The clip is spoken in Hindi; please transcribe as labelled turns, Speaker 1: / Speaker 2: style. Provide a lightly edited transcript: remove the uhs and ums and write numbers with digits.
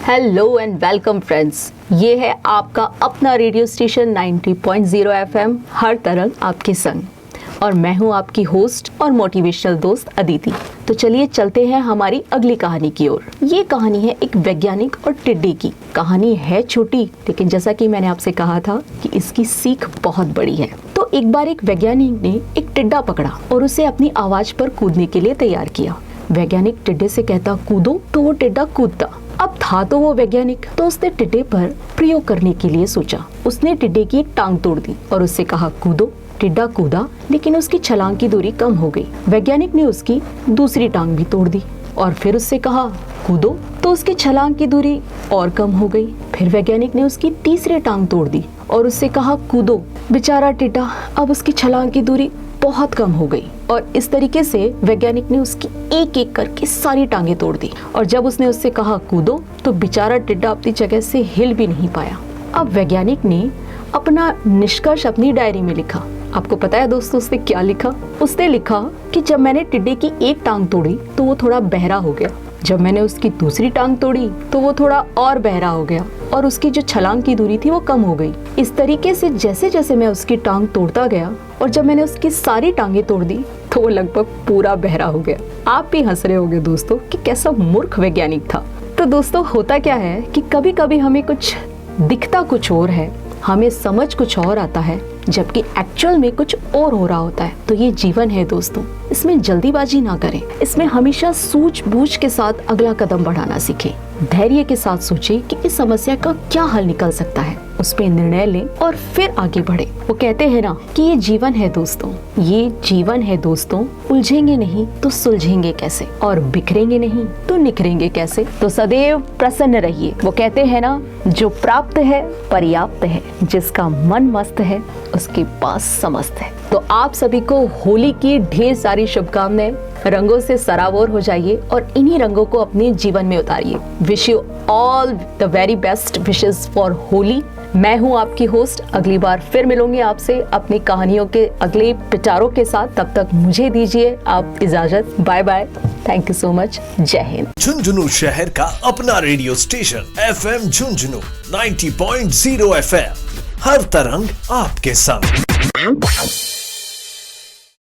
Speaker 1: हेलो एंड वेलकम फ्रेंड्स, ये है आपका अपना रेडियो स्टेशन 90.0 एफएम हर तरंग आपके संग, और मैं हूँ आपकी होस्ट और मोटिवेशनल दोस्त अदिति। तो चलिए चलते हैं हमारी अगली कहानी की ओर। ये कहानी है एक वैज्ञानिक और टिड्डे की। कहानी है छोटी, लेकिन जैसा कि मैंने आपसे कहा था कि इसकी सीख बहुत बड़ी है। तो एक बार एक वैज्ञानिक ने एक टिड्डा पकड़ा और उसे अपनी आवाज पर कूदने के लिए तैयार किया। वैज्ञानिक टिड्डे से कहता कूदो, तो वो टिड्डा कूदता। अब था तो वो वैज्ञानिक, तो उसने टिड्डे पर प्रयोग करने के लिए सोचा। उसने टिड्डे की एक टांग तोड़ दी और उससे कहा कूदो। टिड्डा कूदा, लेकिन उसकी छलांग की दूरी कम हो गई। वैज्ञानिक ने उसकी दूसरी टांग भी तोड़ दी और फिर उससे कहा कूदो, तो उसकी छलांग की दूरी और कम हो गई। फिर वैज्ञानिक ने उसकी तीसरी टांग तोड़ दी और उससे कहा कूदो। बेचारा टिड्डा, अब उसकी छलांग की दूरी बहुत कम हो गई। और इस तरीके से वैज्ञानिक ने उसकी एक एक करके सारी टांगे तोड़ दी। और जब उसने उससे कहा कूदो, तो बेचारा टिड्डा अपनी जगह से हिल भी नहीं पाया। अब वैज्ञानिक ने अपना निष्कर्ष अपनी डायरी में लिखा। आपको पता है दोस्तों उसने क्या लिखा? उसने लिखा कि जब मैंने टिड्डे की एक टांग तोड़ी तो वो थोड़ा बहरा हो गया। जब मैंने उसकी दूसरी टांग तोड़ी तो वो थोड़ा और बहरा हो गया और उसकी जो छलांग की दूरी थी वो कम हो गई। इस तरीके से जैसे जैसे मैं उसकी टांग तोड़ता गया और जब मैंने उसकी सारी टांगे तोड़ दी तो वो लगभग पूरा बहरा हो गया। आप भी हंस रहे होंगे दोस्तों कि कैसा मूर्ख वैज्ञानिक था। तो दोस्तों होता क्या है कि कभी कभी हमें कुछ दिखता कुछ और है, हमें समझ कुछ और आता है, जबकि एक्चुअल में कुछ और हो रहा होता है। तो ये जीवन है दोस्तों, इसमें जल्दीबाजी ना करें। इसमें हमेशा सूझबूझ के साथ अगला कदम बढ़ाना सीखें। धैर्य के साथ सोचें कि इस समस्या का क्या हल निकल सकता है, उस पे निर्णय लें और फिर आगे बढ़े। वो कहते हैं ना कि ये जीवन है दोस्तों, ये जीवन है दोस्तों। उलझेंगे नहीं तो सुलझेंगे कैसे, और बिखरेंगे नहीं तो निखरेंगे कैसे। तो सदैव प्रसन्न रहिए। वो कहते हैं ना, जो प्राप्त है पर्याप्त है, जिसका मन मस्त है उसके पास समस्त है। तो आप सभी को होली की ढेर सारी शुभकामनाएं। रंगों से सराबोर हो जाइए और इन्हीं रंगों को अपने जीवन में उतारिए। Wish you all the very best wishes for Holi. मैं हूं आपकी होस्ट। अगली बार फिर मिलूंगी आपसे अपनी कहानियों के अगले पिटारों के साथ। तब तक मुझे दीजिए आप इजाजत। Bye bye. Thank you so much. जय हिंद।
Speaker 2: झुंझुनू शहर का अपना radio station FM Jhunjhunu 90.0 FM, हर तरंग आपके संग।